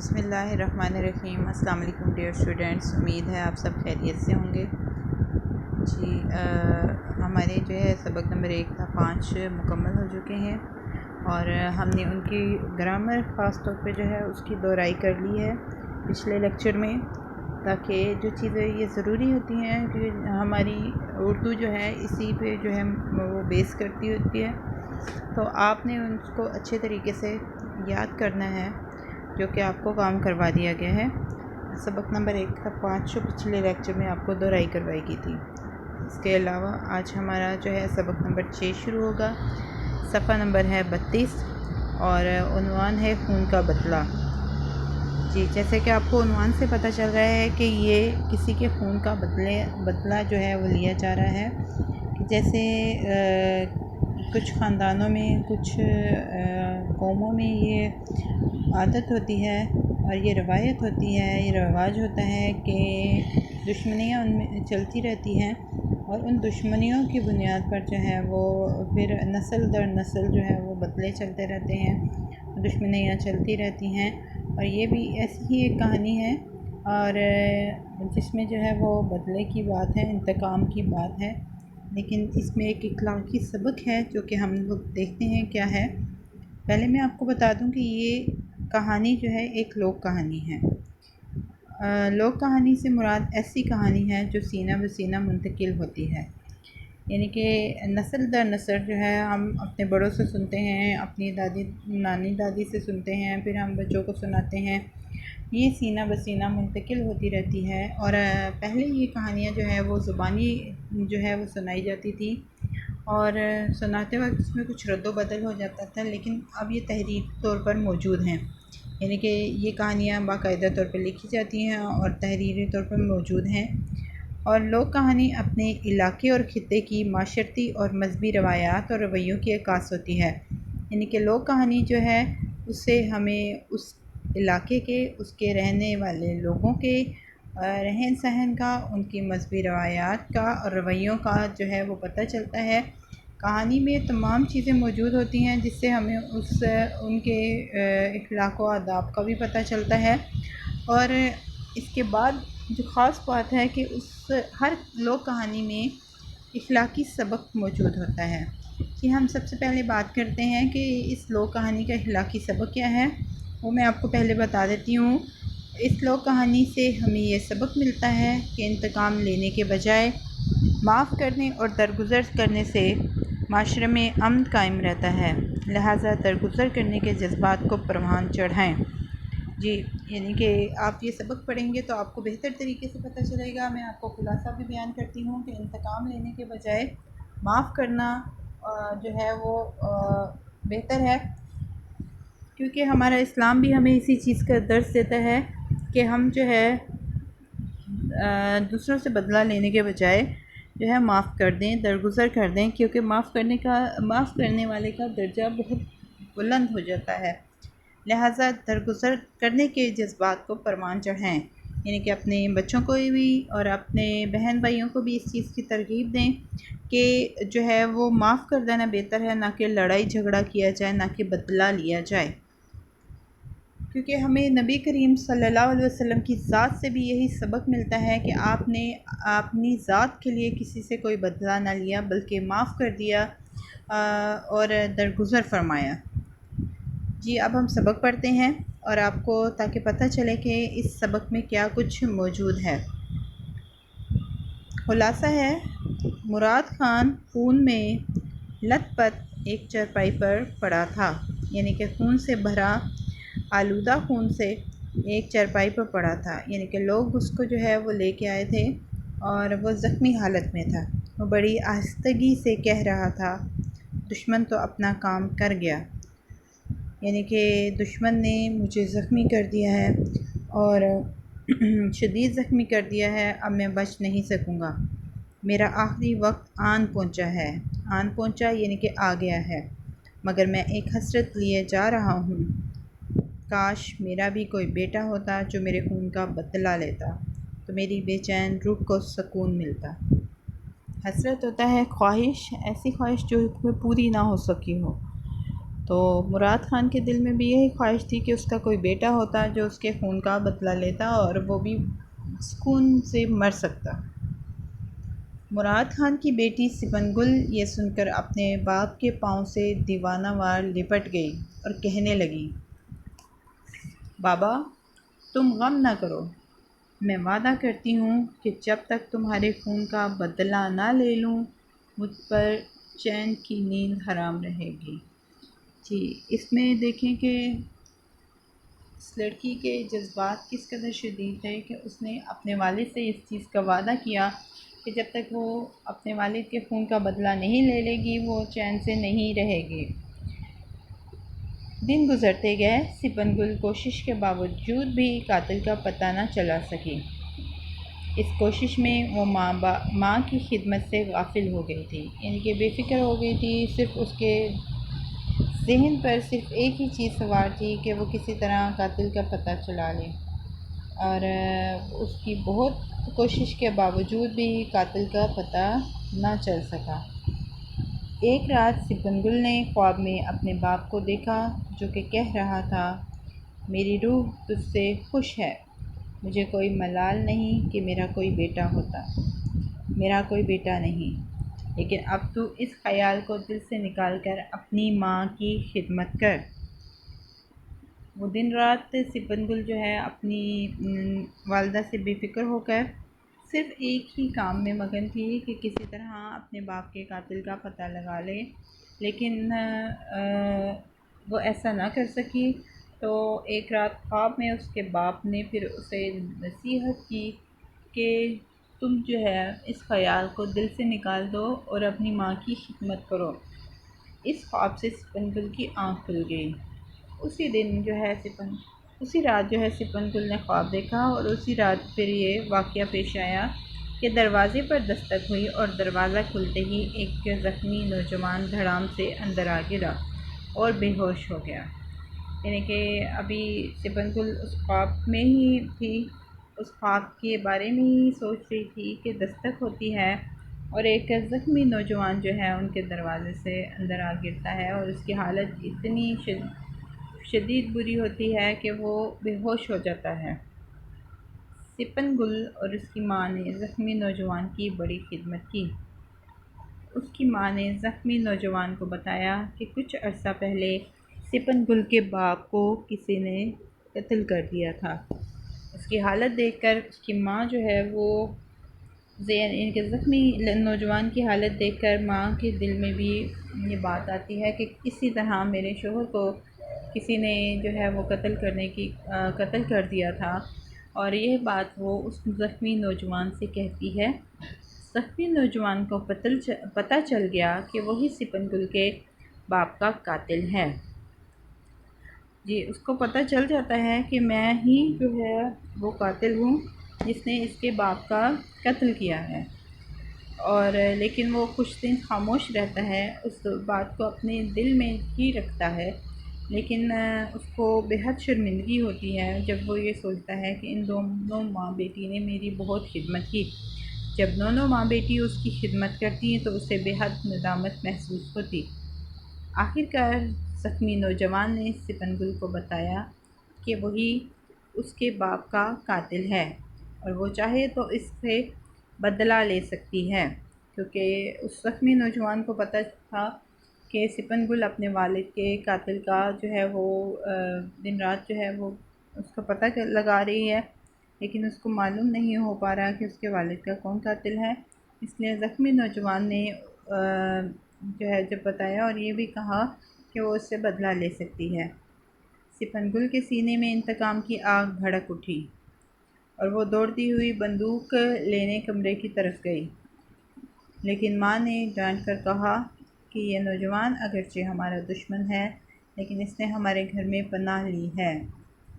بسم اللہ الرحمن الرحیم۔ السلام علیکم ڈیئر اسٹوڈنٹس، امید ہے آپ سب خیریت سے ہوں گے۔ جی ہمارے جو ہے سبق نمبر 1 تا 5 مکمل ہو چکے ہیں اور ہم نے ان کی گرامر خاص طور پہ جو ہے اس کی دہرائی کر لی ہے پچھلے لیکچر میں، تاکہ جو چیزیں یہ ضروری ہوتی ہیں کہ ہماری اردو جو ہے اسی پہ جو ہے وہ بیس کرتی ہوتی ہے، تو آپ نے ان کو اچھے طریقے سے یاد کرنا ہے، جو کہ آپ کو کام کروا دیا گیا ہے۔ سبق نمبر 1 تا 5 پچھلے لیکچر میں آپ کو دہرائی کروائی گئی تھی۔ اس کے علاوہ آج ہمارا جو ہے سبق نمبر 6 شروع ہوگا۔ صفحہ نمبر ہے 32 اور عنوان ہے خون کا بدلہ۔ جی جیسے کہ آپ کو عنوان سے پتہ چل رہا ہے کہ یہ کسی کے خون کا بدلہ جو ہے وہ لیا جا رہا ہے، کہ جیسے کچھ خاندانوں میں، کچھ قوموں میں یہ عادت ہوتی ہے اور یہ روایت ہوتی ہے، یہ رواج ہوتا ہے کہ دشمنیاں ان میں چلتی رہتی ہیں، اور ان دشمنیوں کی بنیاد پر جو ہے وہ پھر نسل در نسل جو ہے وہ بدلے چلتے رہتے ہیں، دشمنیاں چلتی رہتی ہیں۔ اور یہ بھی ایسی ہی ایک کہانی ہے، اور جس میں جو ہے وہ بدلے کی بات ہے، انتقام کی بات ہے، لیکن اس میں ایک اخلاقی سبق ہے جو کہ ہم لوگ دیکھتے ہیں کیا ہے۔ پہلے میں آپ کو بتا دوں کہ یہ کہانی جو ہے ایک لوک کہانی ہے۔ لوک کہانی سے مراد ایسی کہانی ہے جو سینہ بہ سینہ منتقل ہوتی ہے، یعنی کہ نسل در نسل جو ہے ہم اپنے بڑوں سے سنتے ہیں، اپنی نانی دادی سے سنتے ہیں، پھر ہم بچوں کو سناتے ہیں، یہ سینہ بہ سینہ منتقل ہوتی رہتی ہے۔ اور پہلے یہ کہانیاں جو ہے وہ زبانی جو ہے وہ سنائی جاتی تھی، اور سناتے وقت اس میں کچھ رد و بدل ہو جاتا تھا، لیکن اب یہ تحریری طور پر موجود ہیں، یعنی کہ یہ کہانیاں باقاعدہ طور پر لکھی جاتی ہیں اور تحریری طور پر موجود ہیں۔ اور لوک کہانی اپنے علاقے اور خطے کی معاشرتی اور مذہبی روایات اور رویوں کی عکاس ہوتی ہے، یعنی کہ لوک کہانی جو ہے اس سے ہمیں اس علاقے کے، اس کے رہنے والے لوگوں کے رہن سہن کا، ان کی مذہبی روایات کا اور رویوں کا جو ہے وہ پتہ چلتا ہے۔ کہانی میں تمام چیزیں موجود ہوتی ہیں جس سے ہمیں ان کے اخلاق و آداب کا بھی پتہ چلتا ہے، اور اس کے بعد جو خاص بات ہے کہ ہر لوک کہانی میں اخلاقی سبق موجود ہوتا ہے۔ کہ ہم سب سے پہلے بات کرتے ہیں کہ اس لوک کہانی کا اخلاقی سبق کیا ہے، وہ میں آپ کو پہلے بتا دیتی ہوں۔ اس لوک کہانی سے ہمیں یہ سبق ملتا ہے کہ انتقام لینے کے بجائے معاف کرنے اور درگزر کرنے سے معاشرے میں امن قائم رہتا ہے، لہٰذا درگزر کرنے کے جذبات کو پروان چڑھائیں۔ جی یعنی کہ آپ یہ سبق پڑھیں گے تو آپ کو بہتر طریقے سے پتہ چلے گا۔ میں آپ کو خلاصہ بھی بیان کرتی ہوں کہ انتقام لینے کے بجائے معاف کرنا جو ہے وہ بہتر ہے، کیونکہ ہمارا اسلام بھی ہمیں اسی چیز کا درس دیتا ہے کہ ہم جو ہے دوسروں سے بدلہ لینے کے بجائے جو ہے معاف کر دیں، درگزر کر دیں، کیونکہ معاف کرنے والے کا درجہ بہت بلند ہو جاتا ہے، لہٰذا درگزر کرنے کے جذبات کو پروان چڑھائیں، یعنی کہ اپنے بچوں کو بھی اور اپنے بہن بھائیوں کو بھی اس چیز کی ترغیب دیں کہ جو ہے وہ معاف کر دینا بہتر ہے، نہ کہ لڑائی جھگڑا کیا جائے، نہ کہ بدلہ لیا جائے، کیونکہ ہمیں نبی کریم صلی اللہ علیہ وسلم کی ذات سے بھی یہی سبق ملتا ہے کہ آپ نے اپنی ذات کے لیے کسی سے کوئی بدلہ نہ لیا، بلکہ معاف کر دیا اور درگزر فرمایا۔ جی اب ہم سبق پڑھتے ہیں اور آپ کو تاکہ پتہ چلے کہ اس سبق میں کیا کچھ موجود ہے۔ خلاصہ ہے، مراد خان خون میں لت پت ایک چارپائی پر پڑا تھا، یعنی کہ خون سے بھرا آلودہ خون سے ایک چارپائی پر پڑا تھا، یعنی کہ لوگ اس کو جو ہے وہ لے کے آئے تھے اور وہ زخمی حالت میں تھا۔ وہ بڑی آہستگی سے کہہ رہا تھا، دشمن تو اپنا کام کر گیا، یعنی کہ دشمن نے مجھے زخمی کر دیا ہے اور شدید زخمی کر دیا ہے، اب میں بچ نہیں سکوں گا، میرا آخری وقت آن پہنچا ہے۔ آن پہنچا یعنی کہ آ گیا ہے، مگر میں ایک حسرت لیے جا رہا ہوں، کاش میرا بھی کوئی بیٹا ہوتا جو میرے خون کا بدلہ لیتا، تو میری بے چین روح کو سکون ملتا۔ حسرت ہوتا ہے خواہش، ایسی خواہش جو پوری نہ ہو سکی ہو، تو تو مراد خان کے دل میں بھی یہی خواہش تھی کہ اس کا کوئی بیٹا ہوتا جو اس کے خون کا بدلہ لیتا اور وہ بھی سکون سے مر سکتا۔ مراد خان کی بیٹی سپن گل یہ سن کر اپنے باپ کے پاؤں سے دیوانہ وار لپٹ گئی اور کہنے لگی، بابا تم غم نہ کرو، میں وعدہ کرتی ہوں کہ جب تک تمہارے خون کا بدلہ نہ لے لوں مجھ پر چین کی نیند حرام رہے گی۔ جی اس میں دیکھیں کہ اس لڑکی کے جذبات کس قدر شدید تھے کہ اس نے اپنے والد سے اس چیز کا وعدہ کیا کہ جب تک وہ اپنے والد کے خون کا بدلہ نہیں لے لے گی وہ چین سے نہیں رہے گی۔ دن گزرتے گئے، سپن گل کوشش کے باوجود بھی قاتل کا پتہ نہ چلا سکی۔ اس کوشش میں وہ ماں کی خدمت سے غافل ہو گئی تھی، یعنی کہ بے فکر ہو گئی تھی۔ صرف اس کے ذہن پر صرف ایک ہی چیز سوار تھی کہ وہ کسی طرح قاتل کا پتہ چلا لے، اور اس کی بہت کوشش کے باوجود بھی قاتل کا پتہ نہ چل سکا۔ ایک رات سپن گل نے خواب میں اپنے باپ کو دیکھا جو کہ کہہ رہا تھا، میری روح تجھ سے خوش ہے، مجھے کوئی ملال نہیں کہ میرا کوئی بیٹا ہوتا، میرا کوئی بیٹا نہیں، لیکن اب تو اس خیال کو دل سے نکال کر اپنی ماں کی خدمت کر۔ وہ دن رات سپن گل جو ہے اپنی والدہ سے بے فکر ہو کر صرف ایک ہی کام میں مگن تھی کہ کسی طرح اپنے باپ کے قاتل کا پتہ لگا لے، لیکن وہ ایسا نہ کر سکی۔ تو ایک رات خواب میں اس کے باپ نے پھر اسے نصیحت کی کہ تم جو ہے اس خیال کو دل سے نکال دو اور اپنی ماں کی خدمت کرو۔ اس خواب سے سپن گل کی آنکھ کھل گئی۔ اسی رات جو ہے سپن گل نے خواب دیکھا اور اسی رات پھر یہ واقعہ پیش آیا کہ دروازے پر دستک ہوئی اور دروازہ کھلتے ہی ایک زخمی نوجوان دھڑام سے اندر آ گرا اور بے ہوش ہو گیا۔ یعنی کہ ابھی سپن گل اس خواب میں ہی تھی، اس خواب کے بارے میں ہی سوچ رہی تھی کہ دستک ہوتی ہے اور ایک زخمی نوجوان جو ہے ان کے دروازے سے اندر آ گرتا ہے اور اس کی حالت اتنی شدید بری ہوتی ہے کہ وہ بے ہوش ہو جاتا ہے۔ سپن گل اور اس کی ماں نے زخمی نوجوان کی بڑی خدمت کی۔ اس کی ماں نے زخمی نوجوان کو بتایا کہ کچھ عرصہ پہلے سپن گل کے باپ کو کسی نے قتل کر دیا تھا۔ اس کی حالت دیکھ کر اس کی ماں جو ہے وہ ان کے زخمی نوجوان کی حالت دیکھ کر ماں کے دل میں بھی یہ بات آتی ہے کہ کسی طرح میرے شوہر کو کسی نے جو ہے وہ قتل کر دیا تھا، اور یہ بات وہ اس زخمی نوجوان سے کہتی ہے۔ زخمی نوجوان کو پتہ چل گیا کہ وہی سپن گل کے باپ کا قاتل ہے۔ جی اس کو پتہ چل جاتا ہے کہ میں ہی جو ہے وہ قاتل ہوں جس نے اس کے باپ کا قتل کیا ہے، اور لیکن وہ کچھ دن خاموش رہتا ہے، اس بات کو اپنے دل میں ہی رکھتا ہے، لیکن اس کو بے حد شرمندگی ہوتی ہے جب وہ یہ سوچتا ہے کہ ان دونوں ماں بیٹی نے میری بہت خدمت کی۔ جب دونوں ماں بیٹی اس کی خدمت کرتی ہیں تو اسے بے حد ندامت محسوس ہوتی۔ آخرکار زخمی نوجوان نے سپن گل کو بتایا کہ وہی اس کے باپ کا قاتل ہے اور وہ چاہے تو اس سے بدلہ لے سکتی ہے، کیونکہ اس زخمی نوجوان کو پتہ تھا کہ سپن گل اپنے والد کے قاتل کا جو ہے وہ دن رات جو ہے وہ اس کا پتہ لگا رہی ہے، لیکن اس کو معلوم نہیں ہو پا رہا کہ اس کے والد کا کون قاتل ہے۔ اس لیے زخمی نوجوان نے جو ہے جب بتایا اور یہ بھی کہا کہ وہ اس سے بدلہ لے سکتی ہے۔ سپن گل کے سینے میں انتقام کی آگ بھڑک اٹھی اور وہ دوڑتی ہوئی بندوق لینے کمرے کی طرف گئی، لیکن ماں نے ڈانٹ کر کہا کہ یہ نوجوان اگرچہ ہمارا دشمن ہے لیکن اس نے ہمارے گھر میں پناہ لی ہے،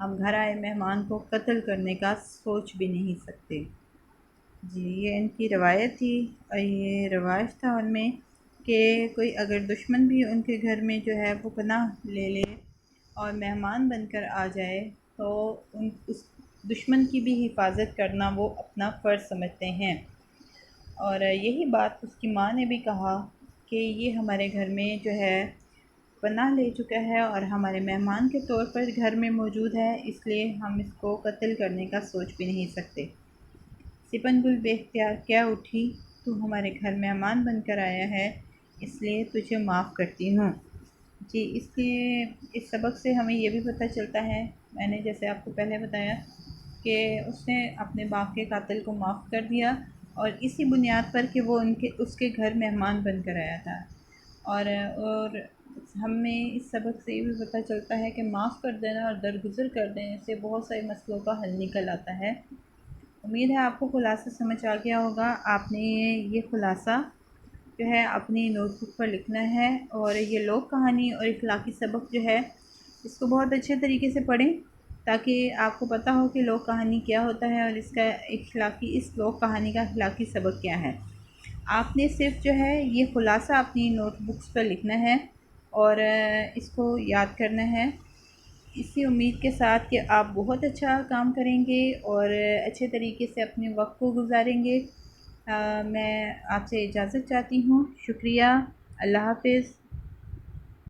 ہم گھر آئے مہمان کو قتل کرنے کا سوچ بھی نہیں سکتے۔ جی یہ ان کی روایت تھی اور یہ رواج تھا ان میں کہ کوئی اگر دشمن بھی ان کے گھر میں جو ہے وہ پناہ لے لے اور مہمان بن کر آ جائے تو اس دشمن کی بھی حفاظت کرنا وہ اپنا فرض سمجھتے ہیں، اور یہی بات اس کی ماں نے بھی کہا کہ یہ ہمارے گھر میں جو ہے پناہ لے چکا ہے اور ہمارے مہمان کے طور پر گھر میں موجود ہے، اس لیے ہم اس کو قتل کرنے کا سوچ بھی نہیں سکتے۔ سپن گل بے اختیار کیا اٹھی، تو ہمارے گھر مہمان بن کر آیا ہے، اس لیے تجھے معاف کرتی ہوں۔ جی، اس لیے اس سبق سے ہمیں یہ بھی پتہ چلتا ہے، میں نے جیسے آپ کو پہلے بتایا کہ اس نے اپنے باپ کے قاتل کو معاف کر دیا، اور اسی بنیاد پر کہ وہ اس کے گھر مہمان بن کر آیا تھا۔ اور ہمیں اس سبق سے یہ بھی پتہ چلتا ہے کہ معاف کر دینا اور درگزر کر دینے سے بہت سارے مسئلوں کا حل نکل آتا ہے۔ امید ہے آپ کو خلاصہ سمجھ آ گیا ہوگا۔ آپ نے یہ خلاصہ جو ہے اپنی نوٹ بک پر لکھنا ہے، اور یہ لوک کہانی اور اخلاقی سبق جو ہے اس کو بہت اچھے طریقے سے پڑھیں، تاکہ آپ کو پتہ ہو کہ لوک کہانی کیا ہوتا ہے اور اس لوک کہانی کا اخلاقی سبق کیا ہے۔ آپ نے صرف جو ہے یہ خلاصہ اپنی نوٹ بکس پر لکھنا ہے اور اس کو یاد کرنا ہے، اسی امید کے ساتھ کہ آپ بہت اچھا کام کریں گے اور اچھے طریقے سے اپنے وقت کو گزاریں گے۔ میں آپ سے اجازت چاہتی ہوں۔ شکریہ۔ اللہ حافظ۔